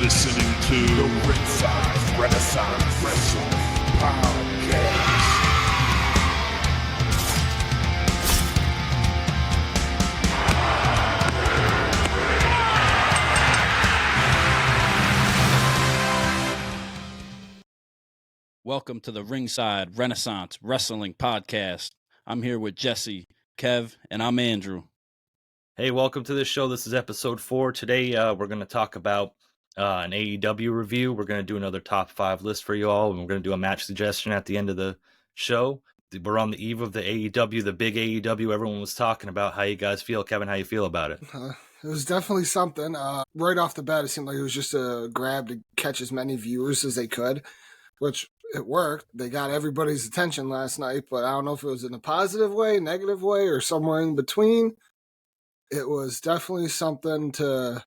listening to the Ringside Renaissance Wrestling Podcast. Welcome to the Ringside Renaissance Wrestling Podcast. I'm here with Jesse, Kev, and I'm Andrew. Hey, welcome to the show. This is episode 4. Today, we're going to talk about an AEW review. We're going to do another top 5 list for you all, and we're going to do a match suggestion at the end of the show. We're on the eve of the AEW, the big AEW everyone was talking about. How you guys feel? Kevin, how you feel about it? It was definitely something. Right off the bat, it seemed like it was just a grab to catch as many viewers as they could, which it worked. They got everybody's attention last night, but I don't know if it was in a positive way, negative way, or somewhere in between. It was definitely something to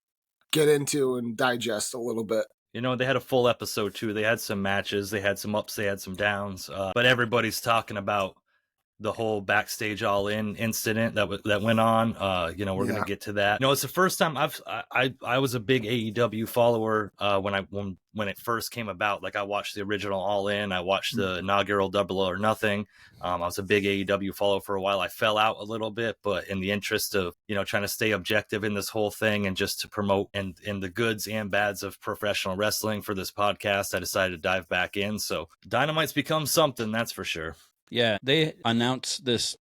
get into and digest a little bit. You know, they had a full episode too. They had some matches, they had some ups, they had some downs, but everybody's talking about the whole backstage all-in incident that went on. We're gonna get to that. It's the first time I was a big AEW follower when it first came about. Like, I watched the original All In, I watched the inaugural Double or Nothing. I was a big AEW follower for a while. I fell out a little bit, but in the interest of trying to stay objective in this whole thing and just to promote and in the goods and bads of professional wrestling for this podcast, I decided to dive back in. So Dynamite's become something, that's for sure. Yeah, they announced this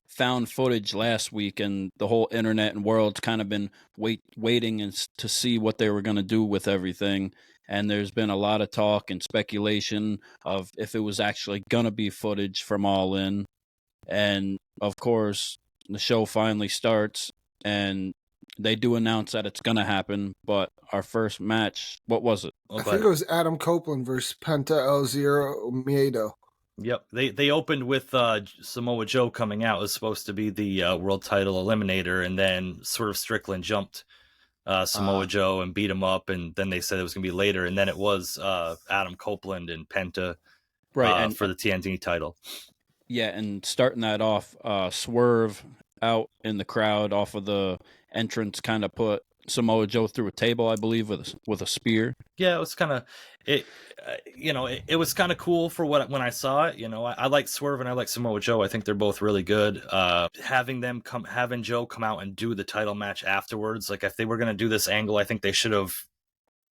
found footage last week, and the whole internet and world's kind of been waiting to see what they were going to do with everything. And there's been a lot of talk and speculation of if it was actually going to be footage from All In. And, of course, the show finally starts, and they do announce that it's going to happen. But our first match, what was it? I think it was Adam Copeland versus Penta Miedo. Yep, they opened with Samoa Joe coming out. It was supposed to be the world title eliminator, and then sort of Strickland jumped Samoa Joe and beat him up, and then they said it was going to be later, and then it was Adam Copeland and Penta and for the TNT title. Yeah, and starting that off, Swerve out in the crowd off of the entrance kind of put Samoa Joe through a table, I believe, with a spear. Yeah, it was kind of it was kind of cool for when I saw it. I like Swerve and I like Samoa Joe. I think they're both really good. Having Joe come out and do the title match afterwards, like if they were going to do this angle, I think they should have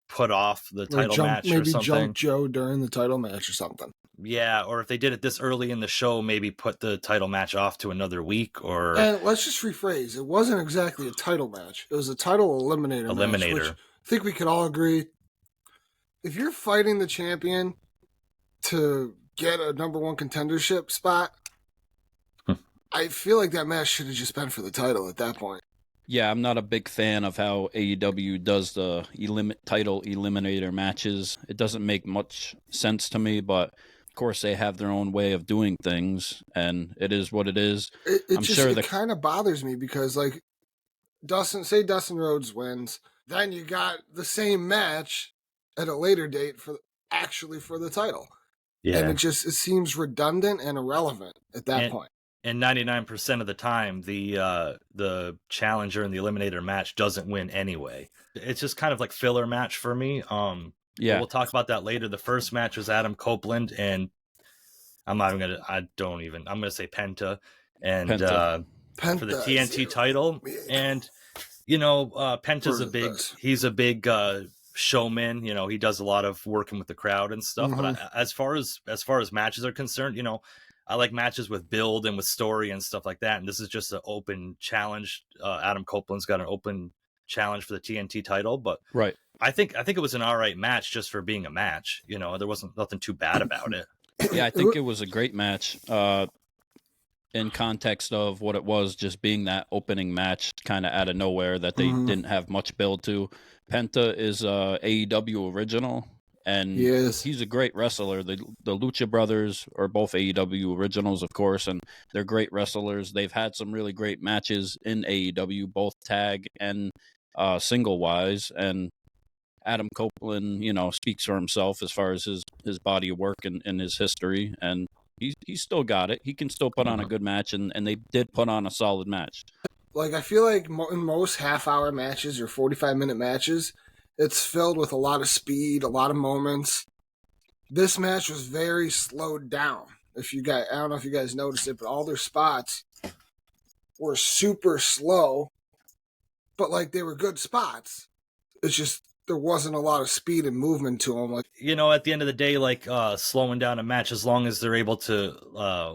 put off the title match or something. Maybe jump Joe during the title match or something. Yeah, or if they did it this early in the show, maybe put the title match off to another week. And let's just rephrase. It wasn't exactly a title match. It was a title eliminator match, which I think we could all agree. If you're fighting the champion to get a number one contendership spot, I feel like that match should have just been for the title at that point. Yeah, I'm not a big fan of how AEW does the title eliminator matches. It doesn't make much sense to me, but of course they have their own way of doing things, and it is what it is. It kind of bothers me because, like, Dustin Rhodes wins, then you got the same match at a later date for the title. Yeah. And it seems redundant and irrelevant at that point. And 99% of the time, the challenger in the eliminator match doesn't win anyway. It's just kind of like filler match for me. We'll talk about that later. The first match was Adam Copeland, and I'm going to say Penta, and Penta for the TNT title. And Penta's he's a big showman. He does a lot of working with the crowd and stuff. Mm-hmm. But as far as matches are concerned, I like matches with build and with story and stuff like that. And this is just an open challenge. Adam Copeland's got an open challenge for the TNT title, but right. I think it was an all right match just for being a match. There wasn't nothing too bad about it. Yeah, I think it was a great match in context of what it was, just being that opening match kind of out of nowhere that they didn't have much build to. Penta is AEW original. And he's a great wrestler. The Lucha Brothers are both AEW originals, of course, and they're great wrestlers. They've had some really great matches in AEW, both tag and single-wise. And Adam Copeland, speaks for himself as far as his body of work and his history. And he's still got it. He can still put on a good match, and they did put on a solid match. Like, I feel like in most half-hour matches or 45-minute matches, It's filled with a lot of speed, a lot of moments. This match was very slowed down. I don't know if you guys noticed it, but all their spots were super slow, but like they were good spots. It's just there wasn't a lot of speed and movement to them. Like, you know, at the end of the day, like slowing down a match, as long as they're able to,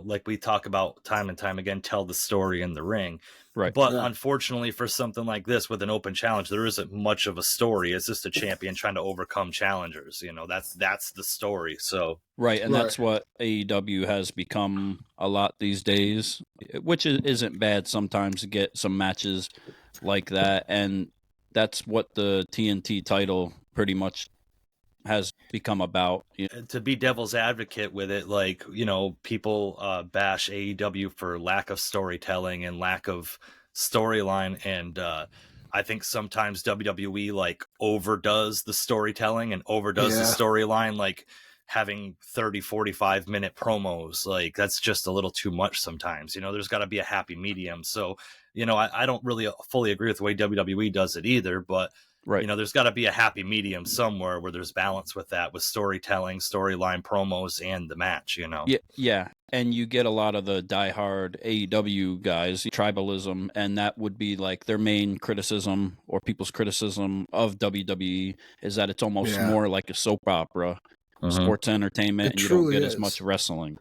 like we talk about time and time again, tell the story in the ring. Right. But Yeah. unfortunately for something like this with an open challenge, there isn't much of a story. It's just a champion trying to overcome challengers. You know, that's the story. So Right, and Right. that's what AEW has become a lot these days, which isn't bad sometimes to get some matches like that, and that's what the TNT title pretty much has become about. to be devil's advocate with it, like, you know, people bash AEW for lack of storytelling and lack of storyline, and I think sometimes WWE like overdoes the storytelling and overdoes the Yeah. storyline, like having 30-45 minute promos. Like that's just a little too much sometimes. You know, there's got to be a happy medium. So, you know, I don't really fully agree with the way WWE does it either, but Right. you know, there's got to be a happy medium somewhere where there's balance with that, with storytelling, storyline, promos, and the match, you know? Yeah, and you get a lot of the diehard AEW guys, tribalism, and that would be like their main criticism or people's criticism of WWE is that it's almost Yeah. more like a soap opera, Mhm. sports entertainment, It and you don't truly get is. as much wrestling.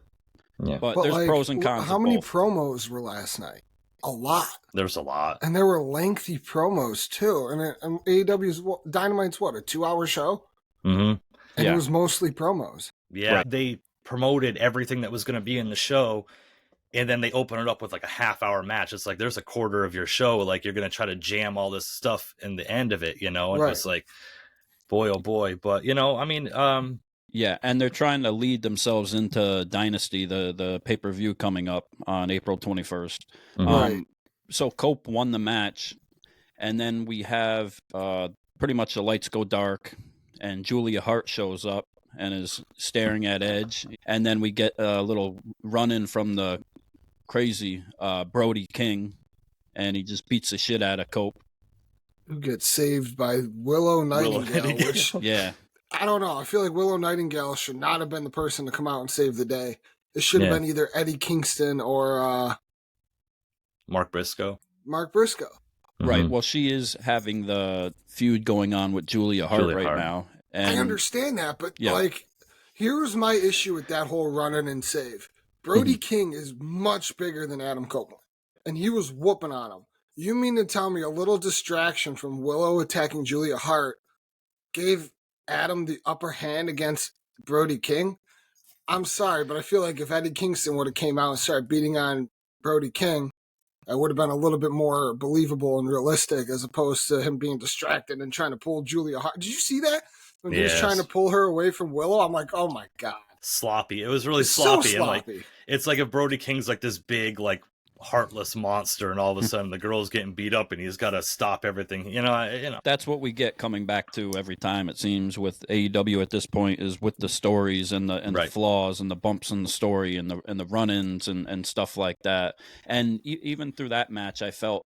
Yeah. But but there's like, pros and cons. how of many both. promos were last night? A lot. There's a lot. And there were lengthy promos too. And AEW's Dynamite's what, a 2-hour show? Mm-hmm. And Yeah. it was mostly promos. Yeah. Right. They promoted everything that was going to be in the show, and then they open it up with like a half-hour match. It's like there's a quarter of your show. Like you're going to try to jam all this stuff in the end of it, you know? And Right. it's like, boy, oh boy. But, you know, I mean, Yeah, and they're trying to lead themselves into Dynasty, the pay-per-view coming up on April 21st. Right. So Cope won the match, and then we have pretty much the lights go dark, and Julia Hart shows up and is staring at Edge, and then we get a little run-in from the crazy Brody King, and he just beats the shit out of Cope. Who gets saved by Willow Nightingale, which Yeah. I don't know. I feel like Willow Nightingale should not have been the person to come out and save the day. It should have Yeah. been either Eddie Kingston or Mark Briscoe. Mark Briscoe. Right. Mhm. Well, she is having the feud going on with Julia Hart Julia right Hart. now. I And understand that, but Yeah. like, here's my issue with that whole run-in and save. Brody King is much bigger than Adam Copeland, and he was whooping on him. You mean to tell me a little distraction from Willow attacking Julia Hart gave Adam the upper hand against Brody King? I'm sorry, but I feel like if Eddie Kingston would have came out and started beating on Brody King, it would have been a little bit more believable and realistic as opposed to him being distracted and trying to pull Julia Hart. Did you see that? When he was Yes. trying to pull her away from Willow, I'm like, oh my God. Sloppy. It was really It's sloppy. so And like, sloppy. it's like if Brody King's like this big, like heartless monster, and all of a sudden the girl's getting beat up, and he's got to stop everything. You know. that's what we get coming back to every time, it seems, with AEW at this point, is with the stories and the Right. flaws and the bumps in the story and the run-ins and stuff like that. And even through that match, I felt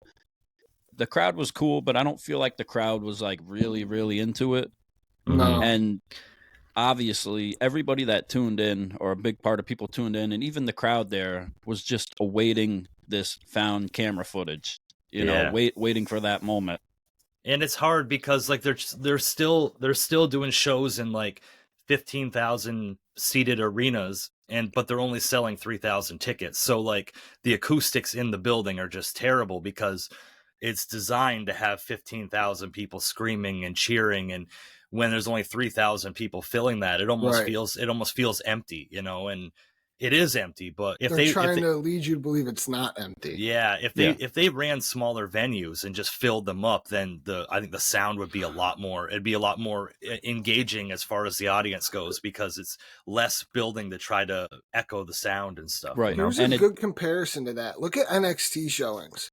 the crowd was cool, but I don't feel like the crowd was like really, really into it. No. And obviously, everybody that tuned in, or a big part of people tuned in, and even the crowd there, was just awaiting this found camera footage. You Yeah. know, waiting for that moment. And it's hard because like they're still doing shows in like 15,000 seated arenas, but they're only selling 3,000 tickets. So like the acoustics in the building are just terrible because it's designed to have 15,000 people screaming and cheering, and when there's only 3,000 people filling that, it almost Right. feels empty, you know, and it is empty. But if They're they trying to lead you to believe it's not empty. yeah, if they ran smaller venues and just filled them up, then I think the sound would be a lot more. It'd be a lot more engaging as far as the audience goes, because it's less building to try to echo the sound and stuff. Right. You know? Here's And a it- good comparison to that. Look at NXT showings.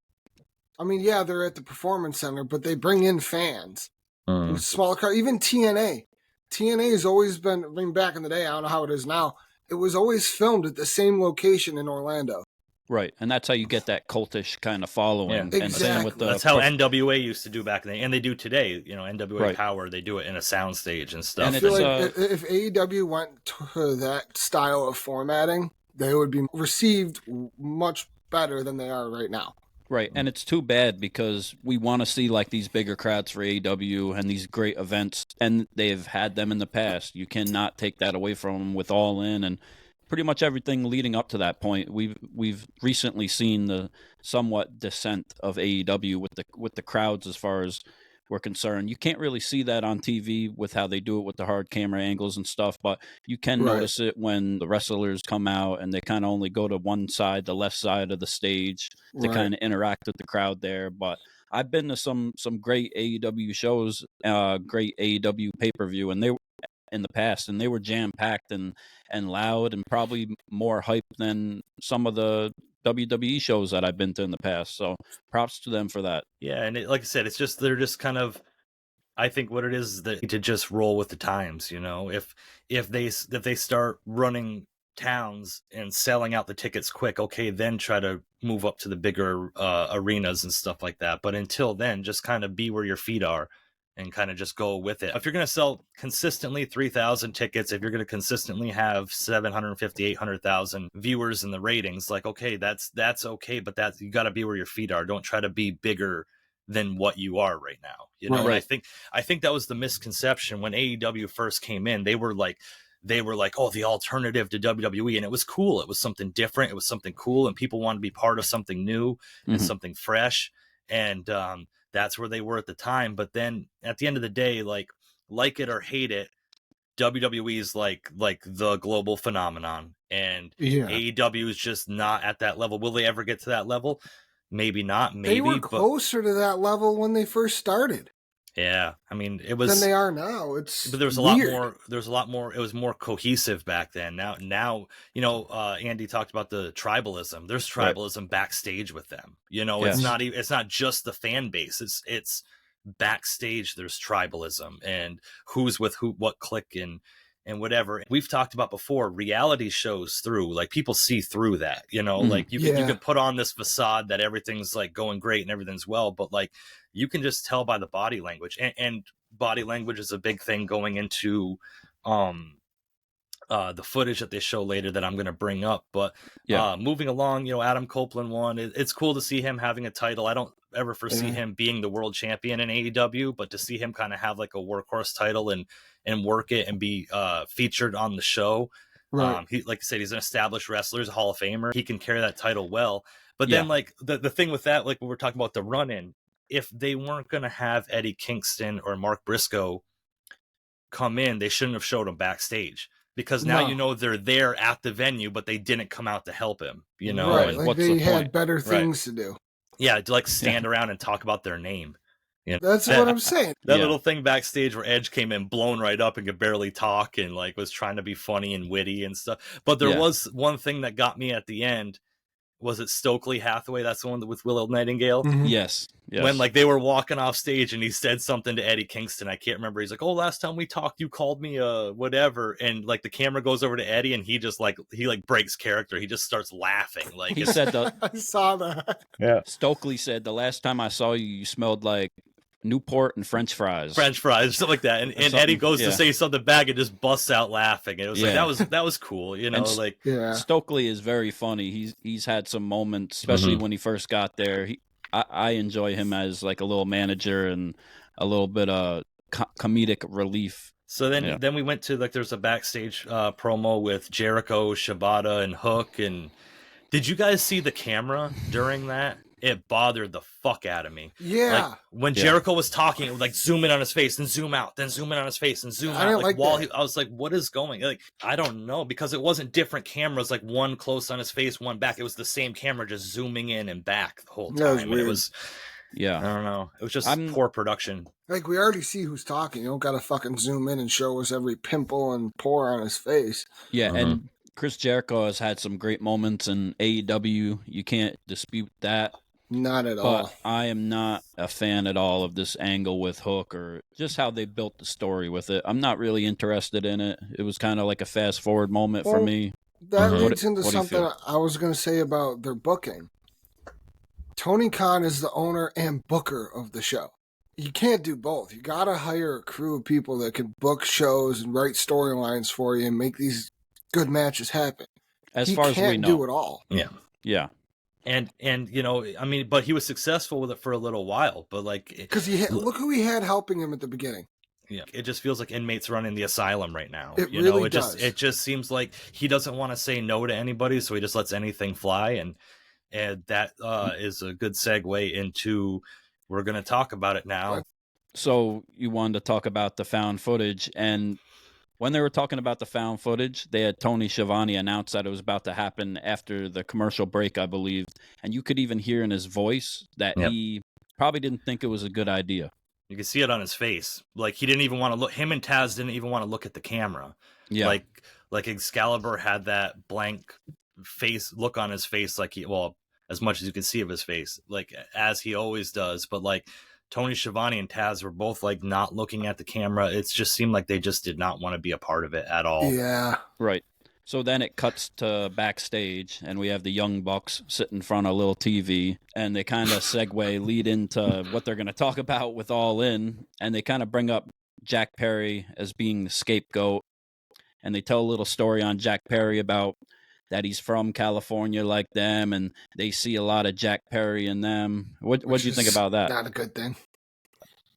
I mean, yeah, they're at the Performance Center, but they bring in fans. Mm. Smaller crowd. Even TNA. TNA has always been, I mean, back in the day, I don't know how it is now, it was always filmed at the same location in Orlando. Right, and that's how you get that cultish kind of following. Yeah. And same with the That's how NWA used to do back then, and they do today. You know, NWA Right. Power, they do it in a soundstage and stuff. And I feel like if AEW went to that style of formatting, they would be received much better than they are right now. Right, and it's too bad because we want to see like these bigger crowds for AEW and these great events, and they've had them in the past. You cannot take that away from them with All In and pretty much everything leading up to that point. We've recently seen the somewhat descent of AEW with the crowds as far as we're concerned. You can't really see that on TV with how they do it with the hard camera angles and stuff, but you can notice it when the wrestlers come out and they kind of only go to one side, the left side of the stage, to kind of interact with the crowd there. But I've been to some great AEW shows, great AEW pay-per-view, and they were in the past, and they were jam-packed and loud and probably more hype than some of the WWE shows that I've been to in the past. So props to them for that. Yeah, and like I said, it's just they're just kind of. I think what it is that to just roll with the times. You know, if they start running towns and selling out the tickets quick, okay, then try to move up to the bigger arenas and stuff like that. But until then, just kind of be where your feet are and kind of just go with it. If you're going to sell consistently 3,000 tickets, if you're going to consistently have 750, 800,000 viewers in the ratings, like, okay, that's okay, but you got to be where your feet are. Don't try to be bigger than what you are right now. You know, Right. And I think that was the misconception when AEW first came in. They were like, oh, the alternative to WWE. And it was cool. It was something different. It was something cool. And people wanted to be part of something new and something fresh. And that's where they were at the time. But then at the end of the day, like it or hate it, WWE is like the global phenomenon. And AEW is just not at that level. Will they ever get to that level? Maybe not. Maybe they were closer to that level when they first started. Yeah, I mean, it was than they are now. But there was a lot more. There's a lot more. It was more cohesive back then. Now, you know, Andy talked about the tribalism. There's tribalism backstage with them. You know, it's not just the fan base. It's backstage. There's tribalism and who's with who, what clique and whatever. We've talked about before, reality shows through, like people see through that, you know, like you can put on this facade that everything's like going great and everything's well, but like you can just tell by the body language, and body language is a big thing going into the footage that they show later that I'm going to bring up. But moving along, you know, Adam Copeland won. It's cool to see him having a title. I don't ever foresee him being the world champion in AEW, but to see him kind of have like a workhorse title and work it and be featured on the show. He, like I said, he's an established wrestler, he's a Hall of Famer. He can carry that title well. But then like the thing with that, like when we're talking about the run-in, if they weren't going to have Eddie Kingston or Mark Briscoe come in, they shouldn't have showed him backstage. Because now you know they're there at the venue, but they didn't come out to help him. You know, right? And Like what's they the had point? better things to do. Yeah, to like stand around and talk about their name. You know? That's what I'm saying. That little thing backstage where Edge came in blown right up and could barely talk and like was trying to be funny and witty and stuff. But there was one thing that got me at the end. Was it Stokely Hathaway? That's the one with Willow Nightingale. Yes. When like they were walking off stage and he said something to Eddie Kingston. I can't remember. He's like, "Oh, last time we talked, you called me whatever." And like the camera goes over to Eddie and he just like breaks character. He just starts laughing. Like he said, I saw that. Yeah. Stokely said, "The last time I saw you, you smelled like Newport and French fries." Something like that. And Eddie goes to say something back and just busts out laughing. And it was like that was cool, you know, Stokely is very funny. He's had some moments, especially when he first got there. I enjoy him as like a little manager and a little bit of comedic relief. So then we went to like there's a backstage promo with Jericho, Shibata, and Hook. And did you guys see the camera during that? It bothered the fuck out of me. Yeah. Like, when Jericho was talking, it would like zoom in on his face, then zoom out, then zoom in on his face, and zoom out. Like while I was like, what is going? Like, I don't know, because it wasn't different cameras, like one close on his face, one back. It was the same camera just zooming in and back the whole time. That was weird. It was, I don't know. It was just poor production. Like, we already see who's talking. You don't got to fucking zoom in and show us every pimple and pore on his face. Yeah, and Chris Jericho has had some great moments in AEW. You can't dispute that. Not at all. But I am not a fan at all of this angle with Hook or just how they built the story with it. I'm not really interested in it. It was kind of like a fast forward moment for me. That Mhm. leads into what do you something feel? I was going to say about their booking. Tony Khan is the owner and booker of the show. You can't do both. You got to hire a crew of people that can book shows and write storylines for you and make these good matches happen. As He far as we can't know. do it all. Yeah. Yeah. And you know, I mean, but he was successful with it for a little while. But like, Because look who he had helping him at the beginning. yeah, it just feels like inmates running the asylum right now. It You know, really it does. just seems like he doesn't want to say no to anybody, so he just lets anything fly. And that is a good segue into, we're going to talk about it now. So you wanted to talk about the found footage, and when they were talking about the found footage, they had Tony Schiavone announce that it was about to happen after the commercial break, I believe. And you could even hear in his voice that Yep. he probably didn't think it was a good idea. You can see it on his face. Like, he didn't even want to look. Him and Taz didn't even want to look at the camera. Yeah. Like Excalibur had that blank face look on his face, like as much as you can see of his face, like as he always does. But like Tony Schiavone and Taz were both like not looking at the camera. It just seemed like they just did not want to be a part of it at all. Yeah. Right. So then it cuts to backstage, and we have the Young Bucks sit in front of a little TV, and they kind of lead into what they're going to talk about with All In, and they kind of bring up Jack Perry as being the scapegoat, and they tell a little story on Jack Perry about that he's from California like them, and they see a lot of Jack Perry in them. What do you think about that? Not a good thing.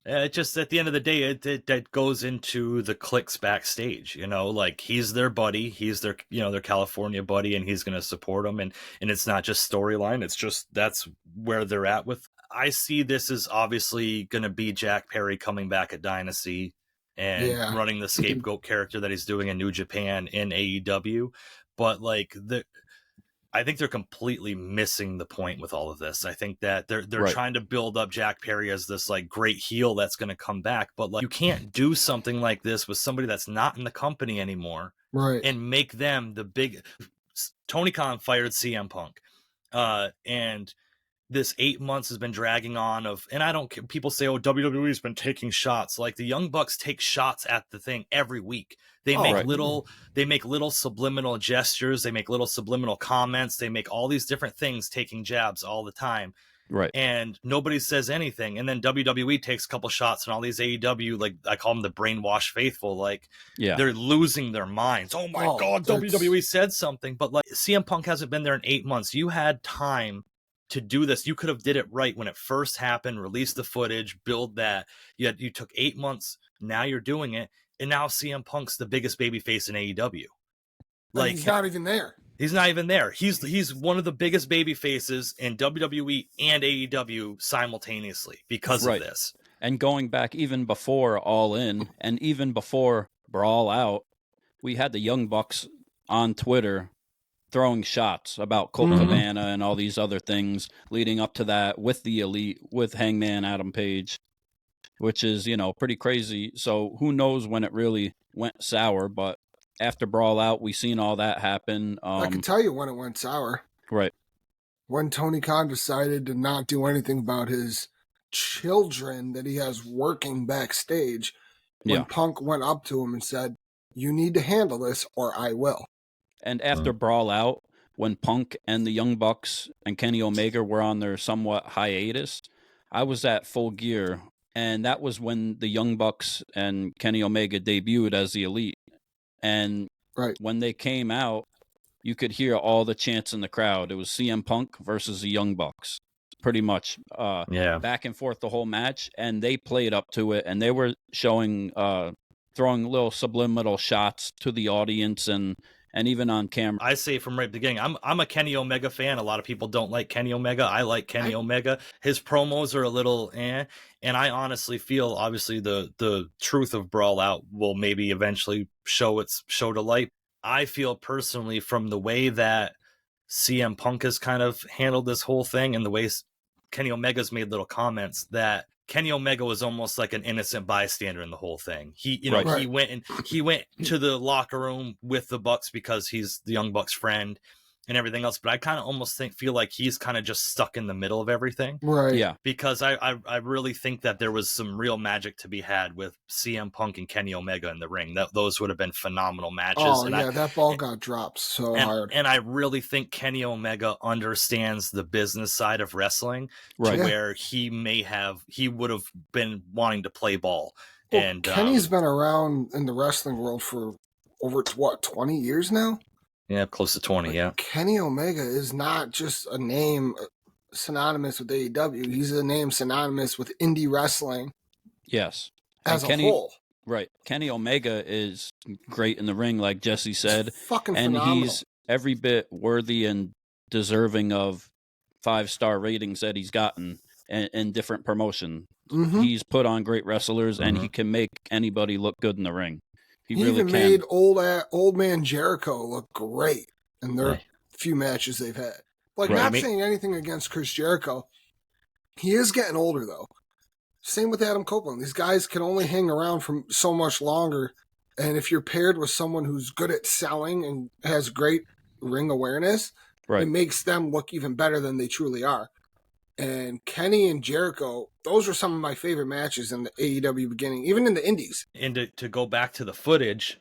It just, at the end of the day, it goes into the cliques backstage. You know, like, he's their buddy, he's their, you know, their California buddy, and he's going to support them. And it's not just storyline; it's just that's where they're at with. I see this as obviously going to be Jack Perry coming back at Dynasty and running the scapegoat character that he's doing in New Japan in AEW. But like, I think they're completely missing the point with all of this. I think that they're Right. trying to build up Jack Perry as this like great heel that's going to come back, but like, you can't do something like this with somebody that's not in the company anymore, Right. and make them the big. Tony Khan fired CM Punk, and this 8 months has been dragging on and I don't care. People say, oh, WWE's been taking shots. Like, the Young Bucks take shots at the thing every week. They make little subliminal gestures. They make little subliminal comments. They make all these different things, taking jabs all the time. Right. And nobody says anything. And then WWE takes a couple shots, and all these AEW, like, I call them the brainwashed faithful, like, they're losing their minds. Oh my God, WWE said something. But like, CM Punk hasn't been there in 8 months. You had time to do this. You could have did it right when it first happened, release the footage, build that. You took 8 months. Now you're doing it. And now CM Punk's the biggest babyface in AEW. Like, he's not even there. He's not even there. He's one of the biggest baby faces in WWE and AEW simultaneously because of this. And going back even before All In and even before Brawl Out, we had the Young Bucks on Twitter throwing shots about Colt Cabana and all these other things leading up to that with the Elite, with Hangman Adam Page, which is, you know, pretty crazy. So who knows when it really went sour, but after Brawl Out, we seen all that happen. I can tell you when it went sour. Right. When Tony Khan decided to not do anything about his children that he has working backstage, when Punk went up to him and said, you need to handle this or I will. And after Brawl Out, when Punk and the Young Bucks and Kenny Omega were on their somewhat hiatus, I was at Full Gear, and that was when the Young Bucks and Kenny Omega debuted as the Elite. And when they came out, you could hear all the chants in the crowd. It was CM Punk versus the Young Bucks, pretty much. Back and forth the whole match, and they played up to it, and they were showing, throwing little subliminal shots to the audience and even on camera. I say from right beginning, I'm a Kenny Omega fan. A lot of people don't like Kenny Omega. I like Kenny Omega. His promos are a little and I honestly feel, obviously, the truth of Brawl Out will maybe eventually show to light. I feel personally, from the way that CM Punk has kind of handled this whole thing and the way Kenny Omega's made little comments, that Kenny Omega was almost like an innocent bystander in the whole thing. He went to the locker room with the Bucks because he's the Young Bucks' friend, and everything else, but I kind of almost feel like he's kind of just stuck in the middle of everything. Right. Yeah. Because I really think that there was some real magic to be had with CM Punk and Kenny Omega in the ring. Those would have been phenomenal matches. Oh, and yeah, that ball got dropped so hard. And I really think Kenny Omega understands the business side of wrestling, Right. to where he would have been wanting to play ball. Well, And Kenny's been around in the wrestling world for over 20 years now. Yeah, close to 20. Yeah, Kenny Omega is not just a name synonymous with AEW. He's a name synonymous with indie wrestling. Yes. As and a whole. Right. Kenny Omega is great in the ring, like Jesse said. Fucking and phenomenal. He's every bit worthy and deserving of 5-star ratings that he's gotten in different promotion. Mm-hmm. He's put on great wrestlers, and he can make anybody look good in the ring. He really even can. made old man Jericho look great in their few matches they've had. Like, not saying anything against Chris Jericho. He is getting older, though. Same with Adam Copeland. These guys can only hang around for so much longer. And if you're paired with someone who's good at selling and has great ring awareness, it makes them look even better than they truly are. And Kenny and Jericho, those were some of my favorite matches in the AEW beginning, even in the indies. And to go back to the footage,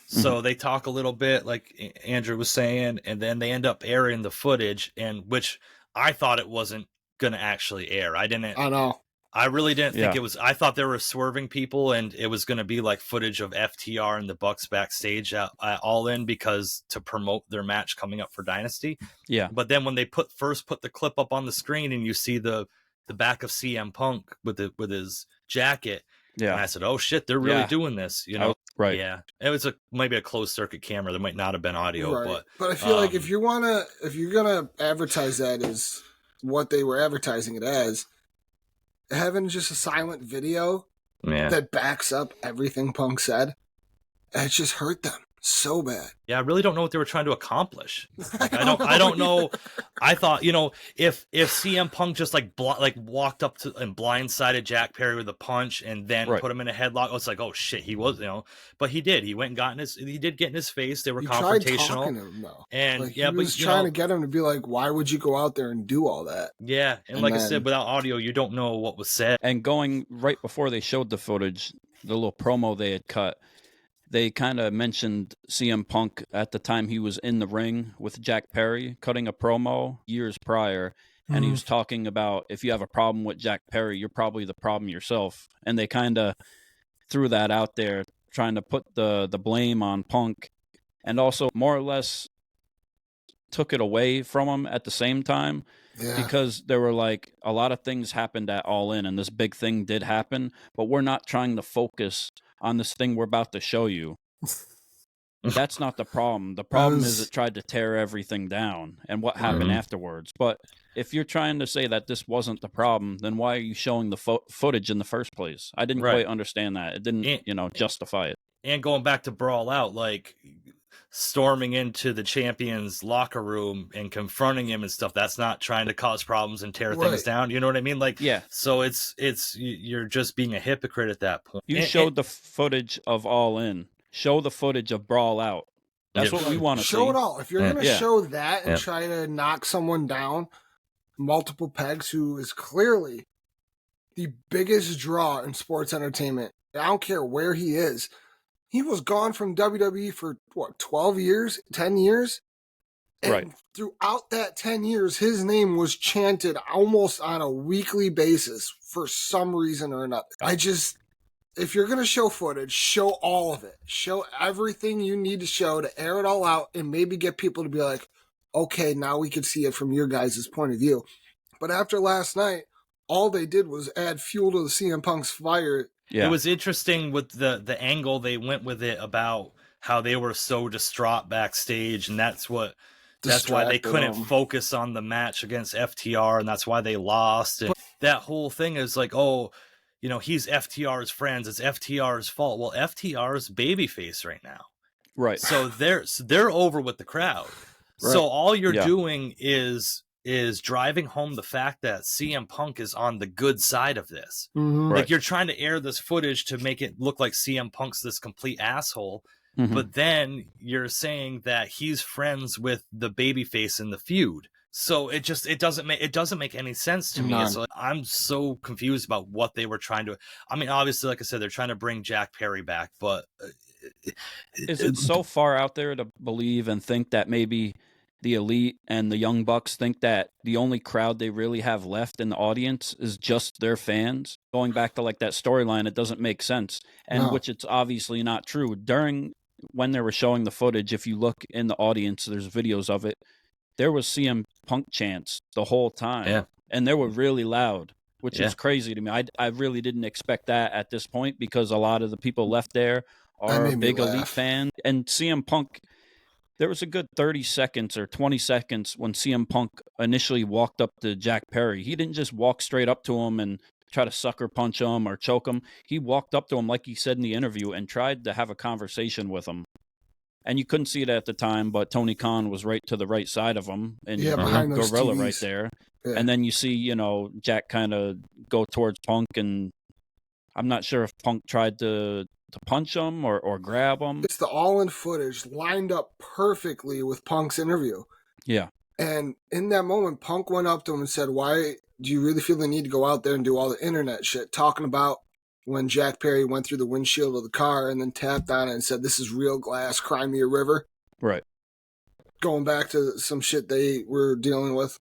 so they talk a little bit, like Andrew was saying, and then they end up airing the footage, and which I thought it wasn't going to actually air. I know. I really didn't think it was. I thought they were swerving people, and it was going to be like footage of FTR and the Bucks backstage at All In, because to promote their match coming up for Dynasty. Yeah. But then when they put the clip up on the screen, and you see the back of CM Punk with his jacket, and I said, "Oh shit, they're really doing this," you know? Right. Yeah. It was maybe a closed circuit camera. There might not have been audio, but I feel like if you're gonna advertise that as what they were advertising it as, having just a silent video that backs up everything Punk said, it just hurt them so bad. Yeah, I really don't know what they were trying to accomplish. Like, I don't know. I thought, if CM Punk just walked up to and blindsided Jack Perry with a punch and then put him in a headlock, it's like, oh shit, he was, but he did. He went and got he did get in his face. They were confrontational. Tried talking to him, though. And he was trying to get him to be like, why would you go out there and do all that? Yeah, and like I said, without audio, you don't know what was said. And going right before they showed the footage, the little promo they had cut, they kind of mentioned CM Punk at the time he was in the ring with Jack Perry, cutting a promo years prior, and he was talking about, if you have a problem with Jack Perry, you're probably the problem yourself. And they kind of threw that out there, trying to put the blame on Punk, and also more or less took it away from him at the same time. Yeah. Because there were like a lot of things happened at All In, and this big thing did happen, but we're not trying to focus on this thing we're about to show you. That's not the problem. The problem is it tried to tear everything down and what happened afterwards. But if you're trying to say that this wasn't the problem, then why are you showing the footage in the first place? I didn't quite understand that. It didn't, justify it. And going back to Brawl Out, like storming into the champion's locker room and confronting him and stuff, that's not trying to cause problems and tear things down. You know what I mean? Like, so it's you're just being a hypocrite at that point. You showed the footage of All In. Show the footage of Brawl Out. That's what we want to see. Show it all. If you're going to show that and try to knock someone down multiple pegs, who is clearly the biggest draw in sports entertainment, I don't care where he is. He was gone from WWE for, 12 years, 10 years? And throughout that 10 years, his name was chanted almost on a weekly basis for some reason or another. If you're going to show footage, show all of it. Show everything you need to show to air it all out and maybe get people to be like, okay, now we can see it from your guys' point of view. But after last night, all they did was add fuel to the CM Punk's fire. Yeah. It was interesting with the angle they went with it about how they were so distraught backstage, and that's why they couldn't focus on the match against FTR, and that's why they lost. And that whole thing is like, he's FTR's friends, it's FTR's fault. Well, FTR's babyface right now. Right. So they're over with the crowd. Right. So all you're doing is driving home the fact that CM Punk is on the good side of this. Mm-hmm. Like, you're trying to air this footage to make it look like CM Punk's this complete asshole, but then you're saying that he's friends with the babyface in the feud. So it doesn't make any sense to me. So I'm so confused about what they were trying to. I mean, obviously, like I said, they're trying to bring Jack Perry back, but is it so far out there to believe and think that maybe the Elite and the Young Bucks think that the only crowd they really have left in the audience is just their fans? Going back to like that storyline, it doesn't make sense, and which it's obviously not true. When they were showing the footage, if you look in the audience, there's videos of it. There was CM Punk chants the whole time, and they were really loud, which is crazy to me. I really didn't expect that at this point because a lot of the people left there are big Elite fans. And CM Punk, there was a good 30 seconds or 20 seconds when CM Punk initially walked up to Jack Perry. He didn't just walk straight up to him and try to sucker punch him or choke him. He walked up to him, like he said in the interview, and tried to have a conversation with him. And you couldn't see it at the time, but Tony Khan was right to the right side of him, and behind those Gorilla TVs. right there. Yeah. And then you see, Jack kind of go towards Punk, and I'm not sure if Punk tried to punch him or grab him. It's the all-in footage lined up perfectly with Punk's interview. Yeah. And in that moment, Punk went up to him and said, "Why do you really feel the need to go out there and do all the internet shit?" Talking about when Jack Perry went through the windshield of the car and then tapped on it and said, "This is real glass, cry me a river." Right. Going back to some shit they were dealing with.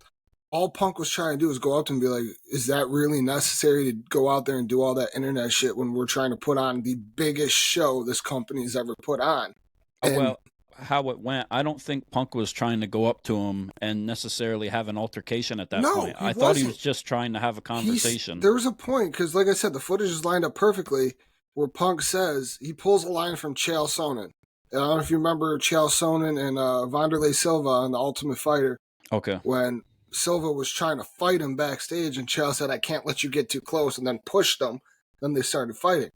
All Punk was trying to do is go up to him and be like, is that really necessary to go out there and do all that internet shit when we're trying to put on the biggest show this company's ever put on? And well, how it went, I don't think Punk was trying to go up to him and necessarily have an altercation at that point. I thought he was just trying to have a conversation. There was a point, because like I said, the footage is lined up perfectly, where Punk says, he pulls a line from Chael Sonnen. I don't know if you remember Chael Sonnen and Wanderlei Silva on The Ultimate Fighter. Okay. When Silva was trying to fight him backstage, and Chael said, "I can't let you get too close," and then pushed him. Then they started fighting.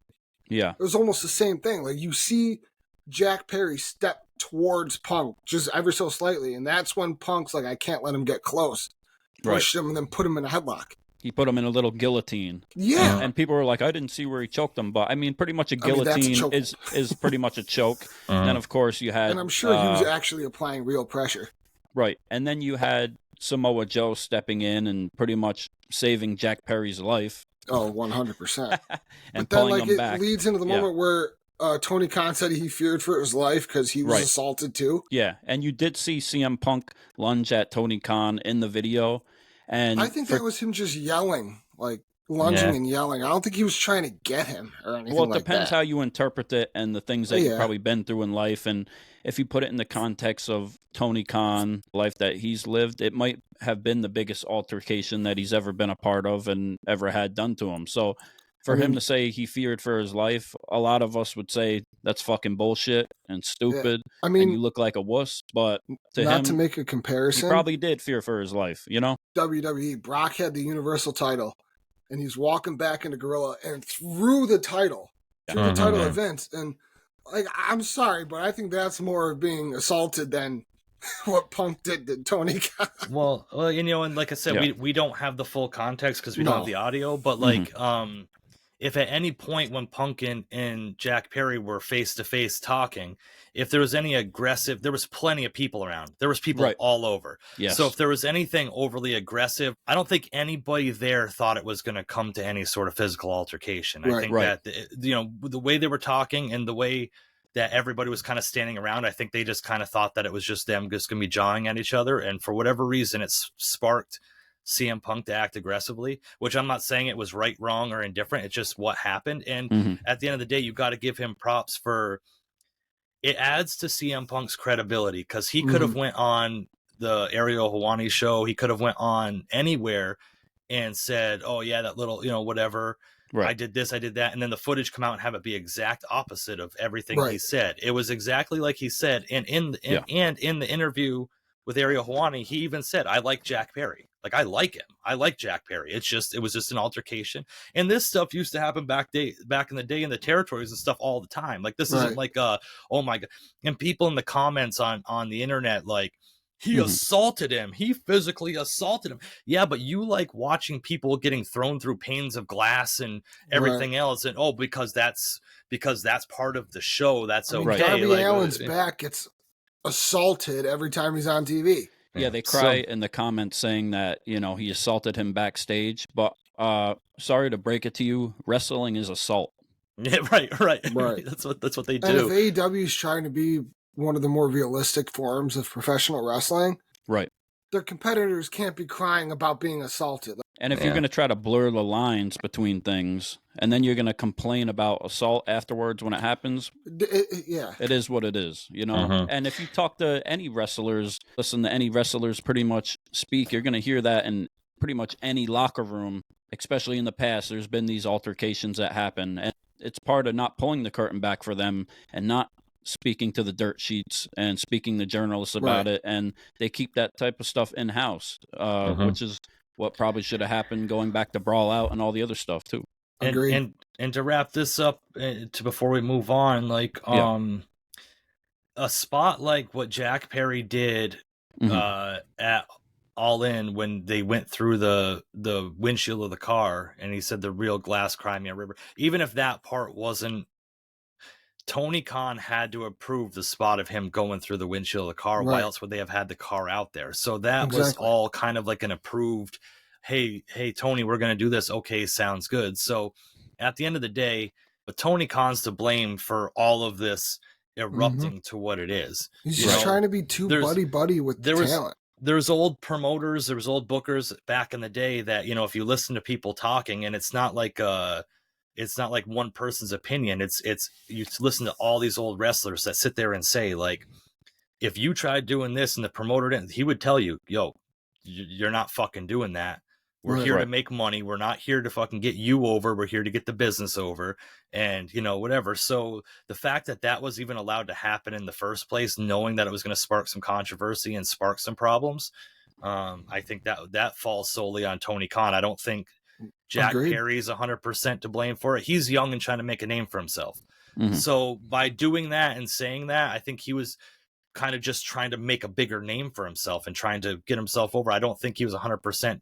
Yeah. It was almost the same thing. Like, you see Jack Perry step towards Punk just ever so slightly, and that's when Punk's like, "I can't let him get close." Pushed him and then put him in a headlock. He put him in a little guillotine. Yeah. And people were like, I didn't see where he choked him, but I mean, pretty much a guillotine is pretty much a choke. And then, of course, you had... And I'm sure he was actually applying real pressure. Right. And then you had Samoa Joe stepping in and pretty much saving Jack Perry's life. Oh, 100%. And but then, pulling him back. It leads into the moment where Tony Khan said he feared for his life because he was assaulted too. Yeah, and you did see CM Punk lunge at Tony Khan in the video. And I think that was him just yelling, like lunging and yelling. I don't think he was trying to get him or anything like that. Well, it depends how you interpret it and the things that you've probably been through in life. And if you put it in the context of Tony Khan, life that he's lived, it might have been the biggest altercation that he's ever been a part of and ever had done to him. So for him to say he feared for his life, a lot of us would say that's fucking bullshit and stupid. I mean, and you look like a wuss, but to not him, to make a comparison, he probably did fear for his life, you know? WWE, Brock had the Universal title, and he's walking back into Gorilla and threw the title at Vince. And like, I'm sorry, but I think that's more of being assaulted than what Punk did to Tony Khan. Well, you know, and like I said, we don't have the full context because we don't have the audio, but like, if at any point when Punk and Jack Perry were face to face talking, if there was any aggressive, there was plenty of people around. There was people all over. Yes. So if there was anything overly aggressive, I don't think anybody there thought it was going to come to any sort of physical altercation. I think that, you know, the way they were talking and the way that everybody was kind of standing around, I think they just kind of thought that it was just them just going to be jawing at each other. And for whatever reason, it sparked CM Punk to act aggressively, which I'm not saying it was right, wrong, or indifferent. It's just what happened. And at the end of the day, you got to give him props for it. Adds to CM Punk's credibility because he could have went on the Ariel Helwani show. He could have went on anywhere and said, "Oh yeah, that little, you know, whatever. I did this, I did that," and then the footage come out and have it be exact opposite of everything he said. It was exactly like he said, and in the interview with Ariel Helwani, he even said, "I like Jack Perry. Like, I like him. I like Jack Perry. It was just an altercation." And this stuff used to happen back in the day in the territories and stuff all the time. Like, this isn't like oh my God. And people in the comments on the internet, like, he assaulted him. He physically assaulted him. Yeah, but you like watching people getting thrown through panes of glass and everything else, and because that's part of the show. That's okay. Darby Allin's back gets assaulted every time he's on TV. Yeah, they cry in the comments saying that, you know, he assaulted him backstage, but sorry to break it to you, wrestling is assault. Yeah, right. That's what they do. And if AEW is trying to be one of the more realistic forms of professional wrestling, right, their competitors can't be crying about being assaulted. And if you're going to try to blur the lines between things, and then you're going to complain about assault afterwards when it happens, it is what it is, you know? And if you talk to any wrestlers, listen to any wrestlers pretty much speak, you're going to hear that in pretty much any locker room, especially in the past. There's been these altercations that happen, and it's part of not pulling the curtain back for them and not speaking to the dirt sheets and speaking to journalists about it. And they keep that type of stuff in-house, which is what probably should have happened going back to Brawl Out and all the other stuff too. And to wrap this up, before we move on, like a spot like what Jack Perry did at All In when they went through the windshield of the car, and he said the real glass Crimea River. Even if that part wasn't, Tony Khan had to approve the spot of him going through the windshield of the car. Why else would they have had the car out there? So that was all kind of like an approved, hey, Tony, we're going to do this. Okay, sounds good. So at the end of the day, but Tony Khan's to blame for all of this erupting to what it is. He's just trying to be too buddy with the talent. There's old promoters, there was old bookers back in the day that, you know, if you listen to people talking, and it's not like one person's opinion. It's you listen to all these old wrestlers that sit there and say, like, if you tried doing this and the promoter didn't, he would tell you, yo, you're not fucking doing that. We're here to make money. We're not here to fucking get you over. We're here to get the business over, and, you know, whatever. So the fact that that was even allowed to happen in the first place, knowing that it was going to spark some controversy and spark some problems, I think that falls solely on Tony Khan. I don't think Jack Perry is 100% to blame for it. He's young and trying to make a name for himself. So by doing that and saying that, I think he was kind of just trying to make a bigger name for himself and trying to get himself over. I don't think he was 100%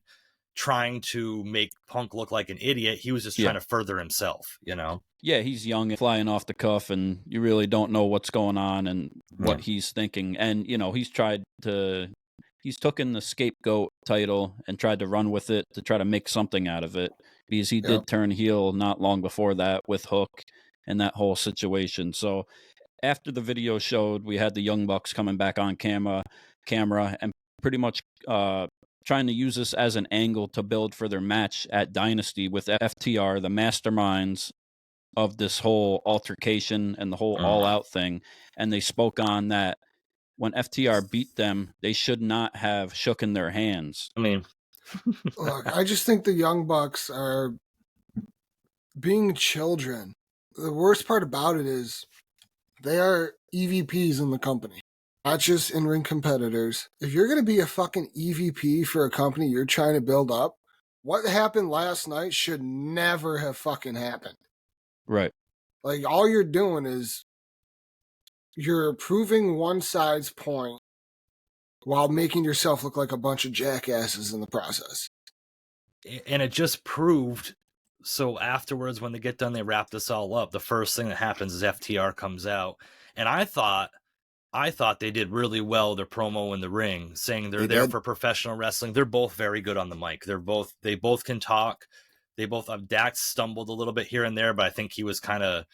trying to make Punk look like an idiot. He was just trying to further himself, you know? Yeah, he's young and flying off the cuff, and you really don't know what's going on and what he's thinking. And, you know, he's taken the scapegoat title and tried to run with it to try to make something out of it, because he did turn heel not long before that with Hook and that whole situation. So after the video showed, we had the Young Bucks coming back on camera and pretty much trying to use this as an angle to build for their match at Dynasty with FTR, the masterminds of this whole altercation and the whole All Out thing. And they spoke on that when FTR beat them, they should not have shooken their hands. I mean, look, I just think the Young Bucks are being children. The worst part about it is they are EVPs in the company, not just in-ring competitors. If you're going to be a fucking EVP for a company you're trying to build up, what happened last night should never have fucking happened. Right. Like, all you're doing is you're proving one side's point while making yourself look like a bunch of jackasses in the process. And it just proved. So afterwards, when they get done, they wrap this all up. The first thing that happens is FTR comes out. And I thought they did really well, their promo in the ring, saying they're there for professional wrestling. They're both very good on the mic. They both can talk. Dax stumbled a little bit here and there, but I think he was kind of,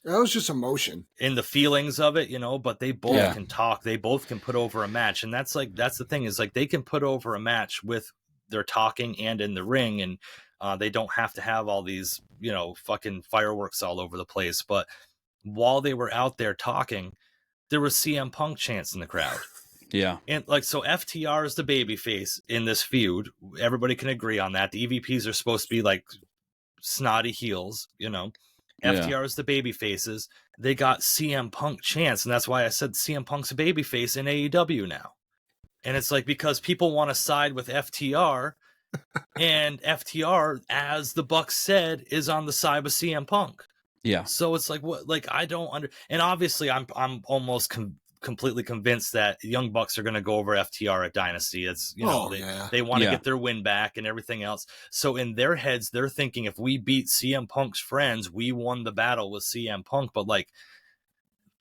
that was just emotion in the feelings of it, you know, but they both can talk. They both can put over a match. And that's the thing, is like, they can put over a match with their talking and in the ring. And they don't have to have all these, you know, fucking fireworks all over the place. But while they were out there talking, there was CM Punk chants in the crowd. Yeah. And like, so FTR is the babyface in this feud. Everybody can agree on that. The EVPs are supposed to be like snotty heels, you know. FTR is the babyfaces. They got CM Punk chants, and that's why I said CM Punk's a babyface in AEW now. And it's like, because people want to side with FTR, and FTR, as the Bucks said, is on the side with CM Punk. Yeah. So it's like, what? Like, I don't and obviously I'm almost completely convinced that Young Bucks are going to go over FTR at Dynasty. It's, they want to get their win back and everything else. So in their heads, they're thinking if we beat CM Punk's friends, we won the battle with CM Punk. But like,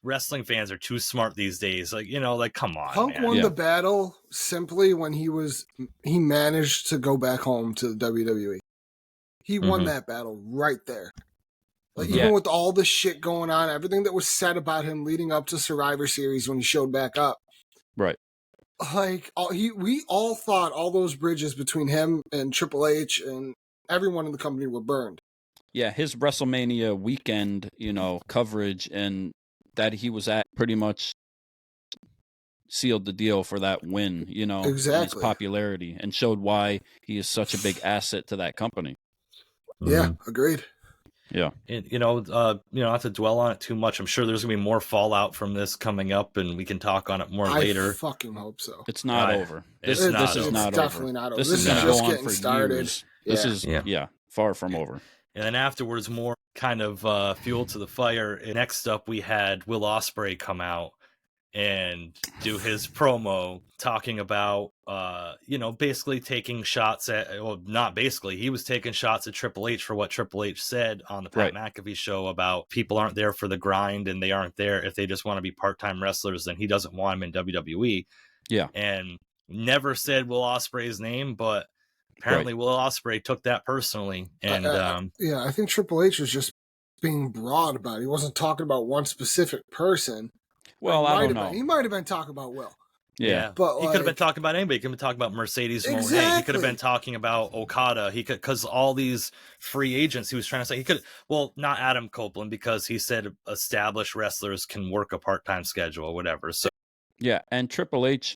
wrestling fans are too smart these days. Like, come on. Punk man. won the battle simply when he managed to go back home to the WWE. He won that battle right there. Like, even with all the shit going on, everything that was said about him leading up to Survivor Series when he showed back up. Right. Like, we all thought all those bridges between him and Triple H and everyone in the company were burned. Yeah, his WrestleMania weekend, coverage and that he was at pretty much sealed the deal for that win, exactly. His popularity, and showed why he is such a big asset to that company. Yeah, agreed. Yeah. And, not to dwell on it too much. I'm sure there's going to be more fallout from this coming up, and we can talk on it more later. I fucking hope so. It's not over. This is not definitely not over. This is going to go on for started. years. This is, far from over. And then afterwards, more kind of fuel to the fire. And next up, we had Will Ospreay come out and do his promo talking about, basically taking shots he was taking shots at Triple H for what Triple H said on the Pat McAfee show about people aren't there for the grind and they aren't there if they just want to be part-time wrestlers, then he doesn't want them in WWE. Yeah. And never said Will Ospreay's name, but apparently Will Ospreay took that personally. And I think Triple H was just being broad about it. He wasn't talking about one specific person. Well, I don't know. He might have been talking about Will. Yeah, but he could have been talking about anybody. He could have been talking about Mercedes Moné. He could have been talking about Okada. He could, because all these free agents he was trying to say, he could, not Adam Copeland, because he said established wrestlers can work a part-time schedule or whatever. So yeah, and Triple H,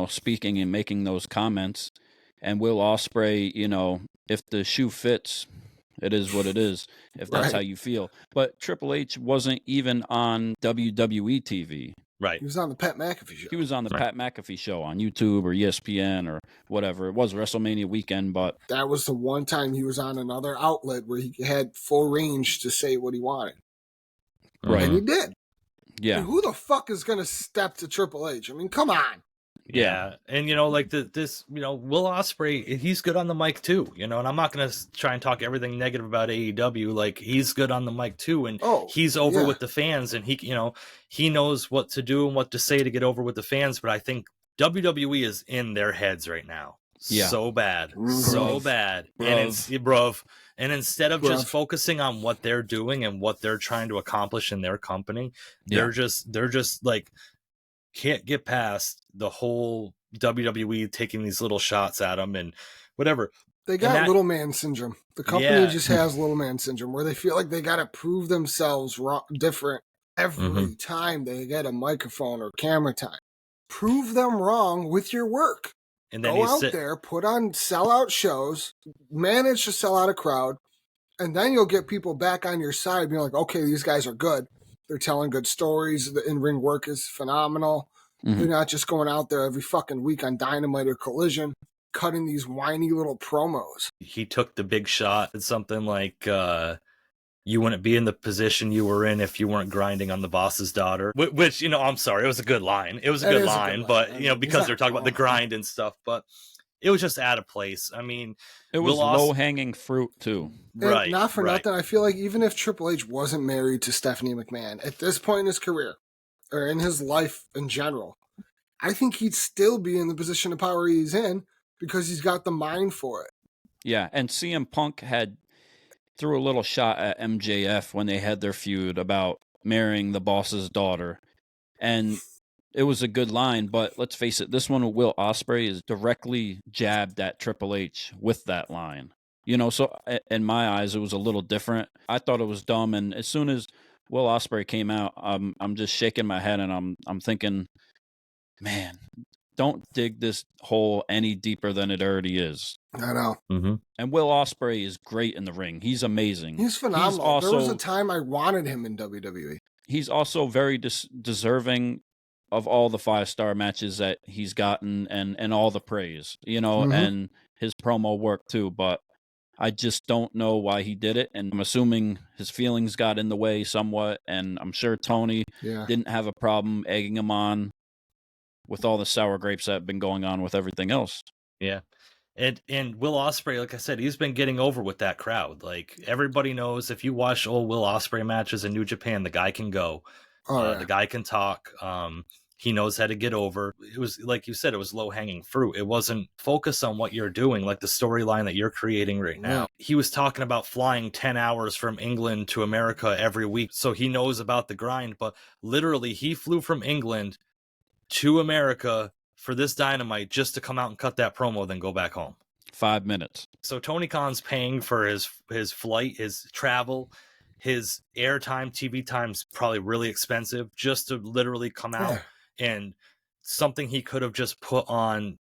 speaking and making those comments, and Will Ospreay, if the shoe fits, it is what it is, if that's how you feel. But Triple H wasn't even on WWE TV. Right. He was on the Pat McAfee show. He was on the Pat McAfee show on YouTube or ESPN or whatever. It was WrestleMania weekend, but that was the one time he was on another outlet where he had full range to say what he wanted. Right. And he did. Yeah. And who the fuck is going to step to Triple H? I mean, come on. Yeah. And, Will Ospreay, he's good on the mic too, and I'm not going to try and talk everything negative about AEW. Like, he's good on the mic too. And he's over with the fans, and he knows what to do and what to say to get over with the fans. But I think WWE is in their heads right now. Yeah. So bad. So bad. And instead of just focusing on what they're doing and what they're trying to accomplish in their company, they're just like, can't get past the whole WWE taking these little shots at them and whatever. They got little man syndrome. The company just has little man syndrome where they feel like they got to prove themselves different every time they get a microphone or camera time. Prove them wrong with your work. And then go out there, put on sellout shows, manage to sell out a crowd, and then you'll get people back on your side being like, okay, these guys are good. They're telling good stories. The in-ring work is phenomenal. They're not just going out there every fucking week on Dynamite or Collision, cutting these whiny little promos. He took the big shot at something like, you wouldn't be in the position you were in if you weren't grinding on the boss's daughter. Which, I'm sorry, it was a good line. It was a good line, but, because they're talking about the grind and stuff, but it was just out of place. I mean, it was low-hanging fruit too. Right. Not for nothing. I feel like even if Triple H wasn't married to Stephanie McMahon at this point in his career or in his life in general, I think he'd still be in the position of power he's in because he's got the mind for it. Yeah. And CM Punk threw a little shot at MJF when they had their feud about marrying the boss's daughter. And it was a good line, but let's face it, this one with Will Ospreay is directly jabbed at Triple H with that line. So in my eyes, it was a little different. I thought it was dumb, and as soon as Will Ospreay came out, I'm just shaking my head, and I'm thinking, man, don't dig this hole any deeper than it already is. I know. And Will Ospreay is great in the ring. He's amazing. He's phenomenal. There was a time I wanted him in WWE. He's also very deserving of all the 5-star matches that he's gotten and all the praise, and his promo work too. But I just don't know why he did it, and I'm assuming his feelings got in the way somewhat, and I'm sure Tony didn't have a problem egging him on with all the sour grapes that have been going on with everything else. Yeah. And Will Ospreay, like I said, he's been getting over with that crowd. Like, everybody knows if you watch old Will Ospreay matches in New Japan, the guy can go. The guy can talk. He knows how to get over. It was, like you said, it was low-hanging fruit. It wasn't focused on what you're doing, like the storyline that you're creating right now. Yeah. He was talking about flying 10 hours from England to America every week, so he knows about the grind. But literally, he flew from England to America for this Dynamite just to come out and cut that promo, then go back home. 5 minutes. So Tony Khan's paying for his flight, his travel, his airtime, TV time's probably really expensive just to literally come out. And something he could have just put on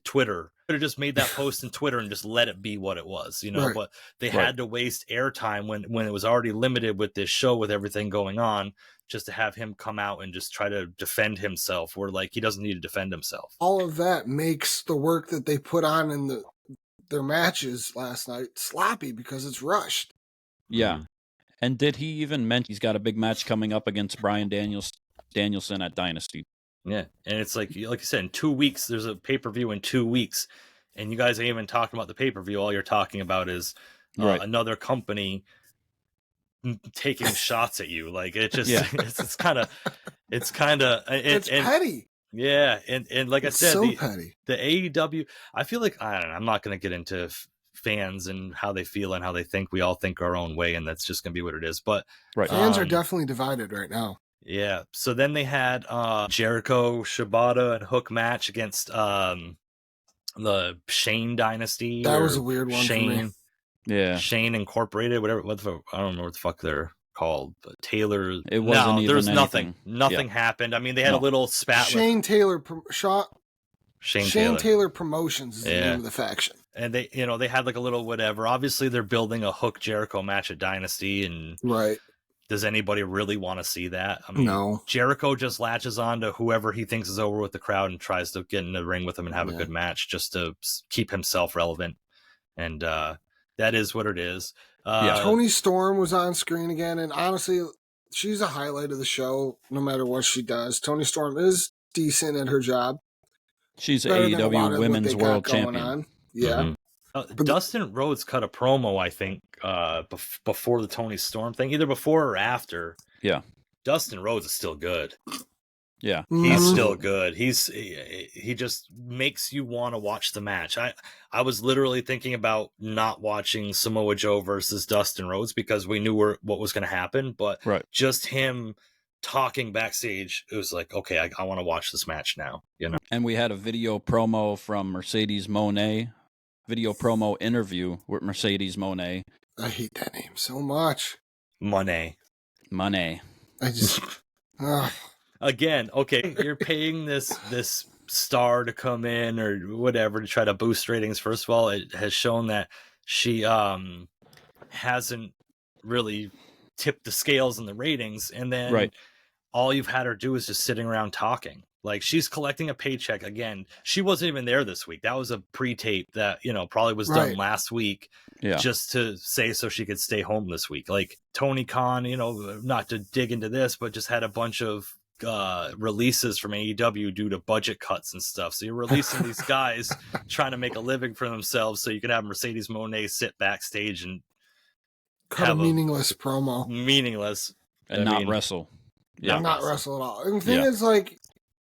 Twitter. Could have just made that post in Twitter and just let it be what it was, you know. But they had to waste airtime when it was already limited with this show, with everything going on, just to have him come out and just try to defend himself, where like he doesn't need to defend himself. All of that makes the work that they put on in their matches last night sloppy because it's rushed. Yeah. And did he even mention he's got a big match coming up against Bryan Danielson at Dynasty? Yeah, and it's like you said, in 2 weeks, there's a pay-per-view in 2 weeks, and you guys ain't even talking about the pay-per-view. All you're talking about is another company taking shots at you. Like, it just, it's kind of, it's petty. Yeah, and like it's I said, so petty. The AEW, I feel like, I don't know, I'm not going to get into fans and how they feel and how they think. We all think our own way, and that's just going to be what it is. But fans are definitely divided right now. Yeah. So then they had Jericho, Shibata, and Hook match against the Shane Dynasty. That was a weird one Shane, for me. Yeah. Shane Incorporated, whatever. I don't know what the fuck they're called. But Taylor. It wasn't even there's anything. Nothing happened. I mean, they had a little spat. Shane Taylor. Shane Taylor Promotions is the name of the faction. And they, they had like a little whatever. Obviously, they're building a Hook Jericho match at Dynasty, and does anybody really want to see that? I mean, no. Jericho just latches on to whoever he thinks is over with the crowd and tries to get in the ring with him and have a good match just to keep himself relevant. And that is what it is. Toni Storm was on screen again, and honestly, she's a highlight of the show no matter what she does. Toni Storm is decent at her job. She's AEW Women's World Champion. Yeah. Mm-hmm. Dustin Rhodes cut a promo, I think, before the Toni Storm thing, either before or after. Yeah. Dustin Rhodes is still good. Yeah. He's still good. He just makes you want to watch the match. I was literally thinking about not watching Samoa Joe versus Dustin Rhodes because we knew what was going to happen, but just him talking backstage, it was like, okay, I want to watch this match now, And we had a video promo from Mercedes Moné. Video promo interview with Mercedes Moné. I hate that name so much. Moné. I just again, okay, you're paying this star to come in or whatever to try to boost ratings. First of all, it has shown that she hasn't really tipped the scales in the ratings, and then all you've had her do is just sitting around talking. Like, she's collecting a paycheck again. She wasn't even there this week. That was a pre-tape that, probably was done last week just to say so she could stay home this week. Like, Tony Khan, not to dig into this, but just had a bunch of releases from AEW due to budget cuts and stuff. So you're releasing these guys trying to make a living for themselves so you can have Mercedes Moné sit backstage and cut a meaningless promo. Meaningless. And not wrestle. Yeah, not wrestle at all. And the thing is, like,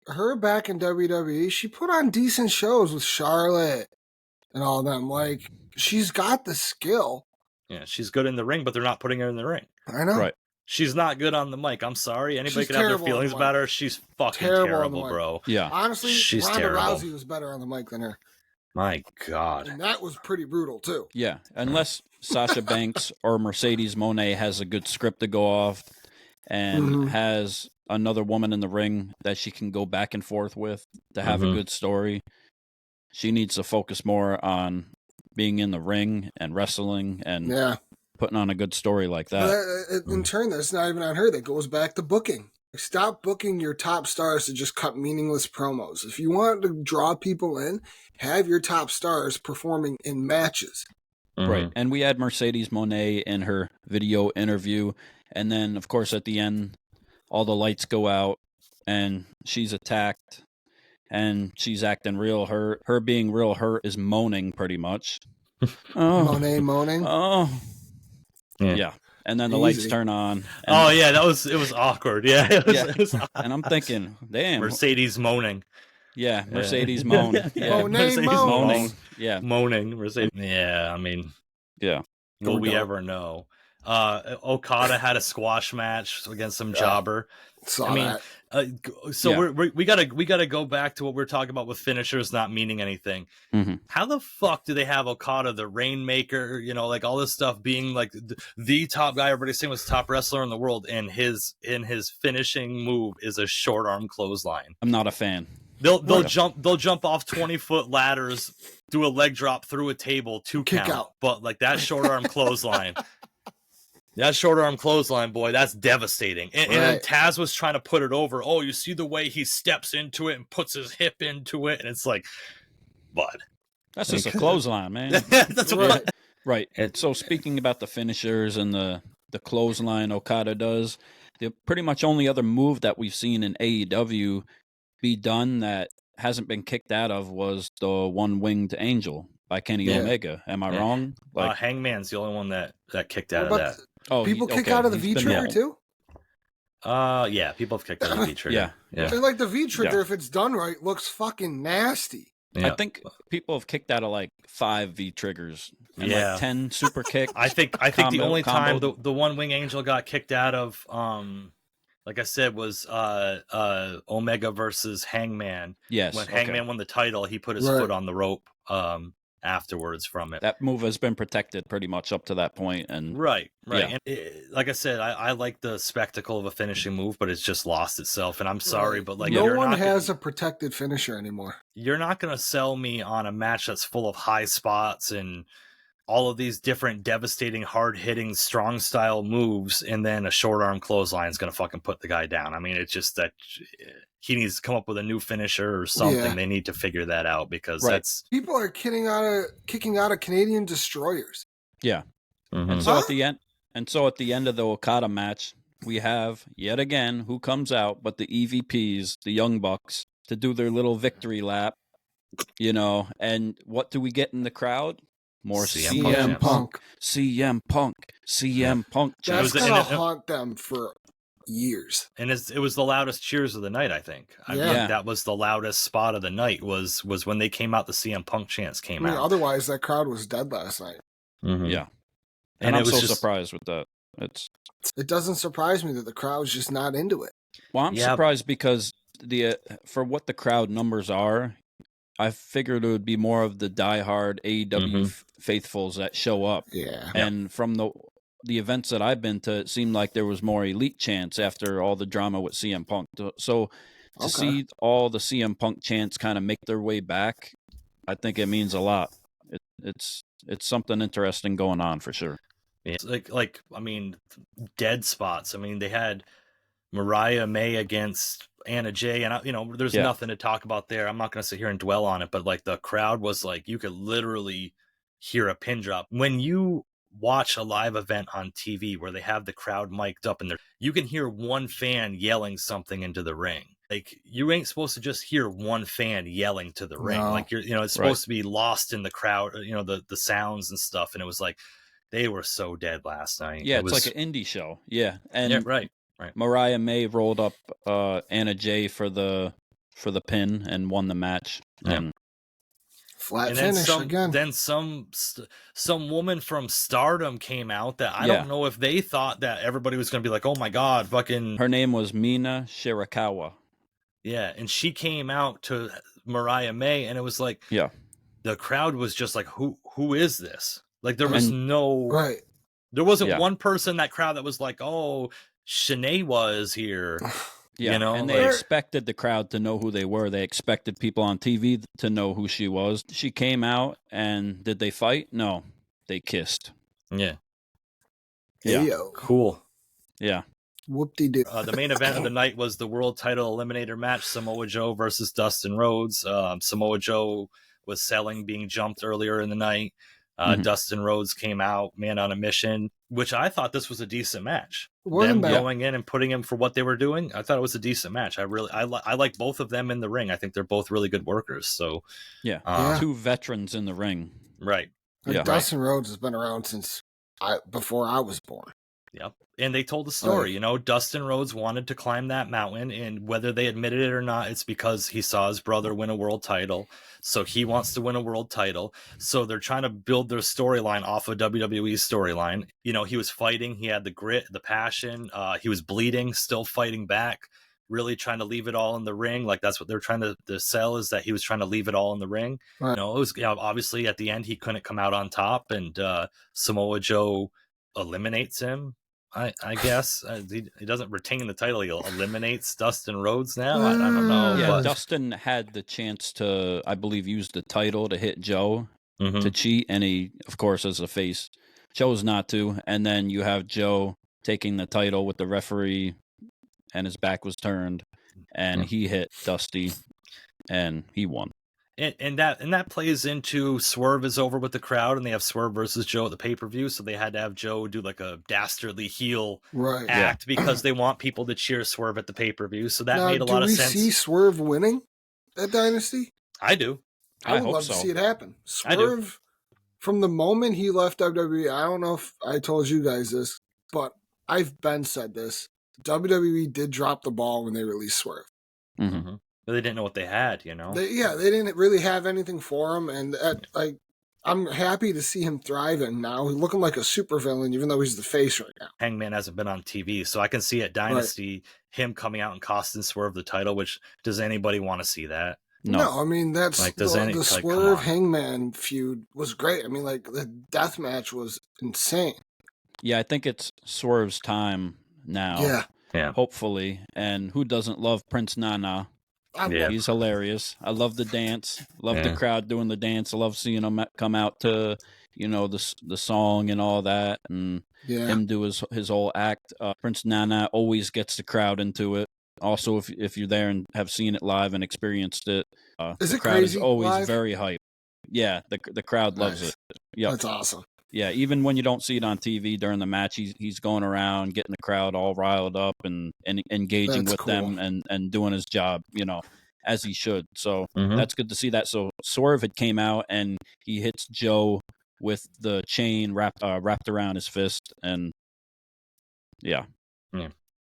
her back in WWE, she put on decent shows with Charlotte and all of them. Like, she's got the skill. Yeah, she's good in the ring, but they're not putting her in the ring. I know. Right. She's not good on the mic. I'm sorry. Anybody can have their feelings about her. She's fucking terrible, bro. Yeah. Honestly, she's Ronda terrible. Rousey was better on the mic than her. My God. And that was pretty brutal, too. Yeah. Unless Sasha Banks or Mercedes Moné has a good script to go off and has another woman in the ring that she can go back and forth with to have a good story. She needs to focus more on being in the ring and wrestling and putting on a good story like that. But in turn, that's not even on her. That goes back to booking. Stop booking your top stars to just cut meaningless promos. If you want to draw people in, have your top stars performing in matches. Right. And we had Mercedes Moné in her video interview. And then, of course, at the end, all the lights go out and she's attacked and she's acting real hurt. Her being real hurt is moaning pretty much. Monet moaning. Oh. Yeah. And then the lights turn on. And, it was awkward. Yeah. It was and I'm thinking, damn. Mercedes moaning. Yeah, Mercedes moan. Yeah, Mercedes moaning. Yeah, moaning. Mercedes. Yeah, I mean, yeah. Will we ever know? Okada had a squash match against some jobber. We gotta go back to what we're talking about with finishers not meaning anything. Mm-hmm. How the fuck do they have Okada, the Rainmaker, like all this stuff being like the top guy everybody's saying was the top wrestler in the world, and his finishing move is a short arm clothesline? I'm not a fan. They'll jump off 20-foot ladders, do a leg drop through a table, kick out. But like that short arm clothesline. That short arm clothesline, boy, that's devastating. And then Taz was trying to put it over. Oh, you see the way he steps into it and puts his hip into it, and it's like, bud, that's just a clothesline, man. That's right. Right. So speaking about the finishers and the clothesline Okada does, the pretty much only other move that we've seen in AEW be done that hasn't been kicked out of was the one-winged angel by Kenny Omega. Am I wrong? Like Hangman's the only one that kicked out of that. Oh, people kick out of the V-trigger too? Yeah, people have kicked out of the V-trigger. Yeah. Like the V-trigger, if it's done right, looks fucking nasty. Yeah. I think people have kicked out of like 5 V-triggers and like 10 super kicks. I think the only time the one-wing angel got kicked out of like I said, was Omega versus Hangman. Yes. When Hangman won the title, he put his foot on the rope afterwards from it. That move has been protected pretty much up to that point. And Right. Yeah. And like I said, I like the spectacle of a finishing move, but it's just lost itself. And I'm sorry, but like no one has a protected finisher anymore. You're not going to sell me on a match that's full of high spots and all of these different devastating, hard-hitting, strong-style moves, and then a short-arm clothesline is going to fucking put the guy down. I mean, it's just that he needs to come up with a new finisher or something. Yeah. They need to figure that out because that's... People are kicking out of Canadian destroyers. Yeah. Mm-hmm. And so at the end of the Okada match, we have, yet again, who comes out but the EVPs, the Young Bucks, to do their little victory lap, and what do we get in the crowd? More CM Punk. That's going to haunt them for years. And it was the loudest cheers of the night, I think. I think that was the loudest spot of the night was when they came out, the CM Punk chants came out. Otherwise, that crowd was dead last night. Mm-hmm. Yeah. And I'm so surprised with that. It doesn't surprise me that the crowd's just not into it. Well, I'm surprised because for what the crowd numbers are, I figured it would be more of the diehard AEW faithfuls that show up. Yeah. And from the events that I've been to, it seemed like there was more elite chants after all the drama with CM Punk. So to see all the CM Punk chants kind of make their way back, I think it means a lot. It's something interesting going on for sure. Yeah. Like I mean, dead spots. I mean, they had Mariah May against Anna Jay, and there's nothing to talk about there. I'm not going to sit here and dwell on it, but like the crowd was like, you could literally hear a pin drop when you watch a live event on TV where they have the crowd mic'd up and you can hear one fan yelling something into the ring. Like you ain't supposed to just hear one fan yelling to the ring. Like it's supposed to be lost in the crowd, the sounds and stuff. And it was like, they were so dead last night. Yeah. It's like an indie show. Yeah. And right. Mariah May rolled up Anna Jay for the pin and won the match. Yeah. And flat finish again. Then some woman from Stardom came out that I don't know if they thought that everybody was going to be like, oh my God, fucking. Her name was Mina Shirakawa. Yeah, and she came out to Mariah May, and it was like, the crowd was just like, who is this? Like there was there wasn't one person in that crowd that was like, oh, Shanae was here. Yeah, and they expected the crowd to know who they were. They expected people on TV to know who she was. She came out, and did they fight? No, they kissed. Yeah. Cool. Yeah. Whoop-de-doo. The main event of the night was the world title eliminator match, Samoa Joe versus Dustin Rhodes. Samoa Joe was selling, being jumped earlier in the night. Dustin Rhodes came out, man on a mission, which I thought this was a decent match. Wasn't Them bad. going in and putting him for what they were doing, I thought it was a decent match. I like both of them in the ring. I think they're both really good workers. So Yeah. Two veterans in the ring. right. Like Yeah. Dustin Rhodes has been around since before I was born. Yep. And they told the story, Dustin Rhodes wanted to climb that mountain, and whether they admitted it or not, it's because he saw his brother win a world title. So he wants to win a world title. So they're trying to build their storyline off of WWE's storyline. He was fighting. He had the grit, the passion. He was bleeding, still fighting back, really trying to leave it all in the ring. Like that's what they're trying to sell, is that he was trying to leave it all in the ring. Right. It was obviously at the end he couldn't come out on top, and Samoa Joe eliminates him. I guess he doesn't retain the title. He eliminates Dustin Rhodes now. I don't know. Yeah, but, Dustin had the chance to, I believe, use the title to hit Joe Mhm. to cheat, and he, of course, as a face, chose not to. And then you have Joe taking the title with the referee, and his back was turned, and he hit Dusty, and he won. And that plays into Swerve is over with the crowd, and they have Swerve versus Joe at the pay-per-view, so they had to have Joe do like a dastardly heel Right. act because they want people to cheer Swerve at the pay-per-view. So that Now, made a lot of do sense. we see Swerve winning at Dynasty? I do. I would hope love so. to see it happen. I do. Swerve, from the moment he left WWE, I don't know if I told you guys this, but I've been said this. WWE did drop the ball when they released Swerve. Mm-hmm. But they didn't know what they had, They didn't really have anything for him, and I'm happy to see him thriving now. He's looking like a supervillain, even though he's the face right now. Hangman hasn't been on TV, so I can see at Dynasty him coming out and costing Swerve the title, which does anybody want to see that? No. I mean, that's Like, the does any- the like, come Swerve on. Hangman feud was great. I mean, like the death match was insane. Yeah, I think it's Swerve's time now. Yeah, Hopefully. And who doesn't love Prince Nana? Yeah. He's hilarious. I love the dance. Love the Yeah. crowd doing the dance. I love seeing him come out to, the song and all that, and yeah. him do his whole act. Prince Nana always gets the crowd into it. Also, if you're there and have seen it live and experienced it, Is the it crowd crazy is always live? very hype. Yeah, the crowd loves Nice. it. Yeah, That's awesome. yeah. Even when you don't see it on TV during the match, he's going around getting the crowd all riled up and engaging That's with them cool. and doing his job, as he should. So Mhm. that's good to see that. So Swerve had came out and he hits Joe with the chain wrapped around his fist, and yeah.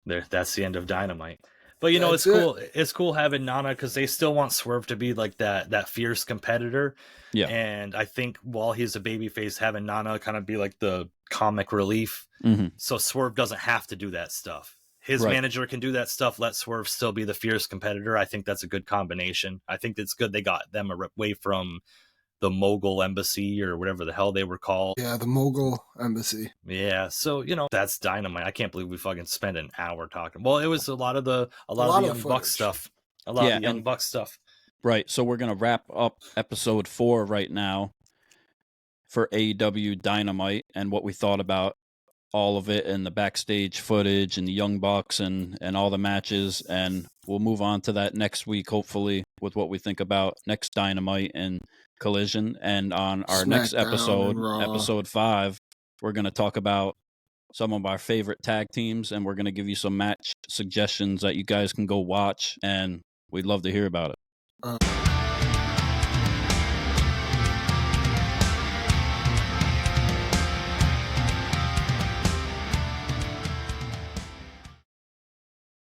That's the end of Dynamite. But it's That's cool. It's cool having Nana because they still want Swerve to be like that fierce competitor. Yeah. And I think while he's a babyface, having Nana kind of be like the comic relief, Mm-hmm. so Swerve doesn't have to do that stuff. His Right. manager can do that stuff. Let Swerve still be the fierce competitor. I think that's a good combination. I think it's good they got them away from the Mogul Embassy or whatever the hell they were called. Yeah, the Mogul Embassy. Yeah, so that's Dynamite. I can't believe we fucking spent an hour talking. Well, it was a lot of the lot Young of Bucks footage. stuff. A lot Yeah, of the Young and- Bucks stuff. Right. So we're going to wrap up episode 4 right now for AEW Dynamite and what we thought about all of it and the backstage footage and the Young Bucks and all the matches. And we'll move on to that next week, hopefully, with what we think about next Dynamite and Collision. And on our next SmackDown episode, and Raw. episode 5, we're going to talk about some of our favorite tag teams, and we're going to give you some match suggestions that you guys can go watch, and we'd love to hear about it.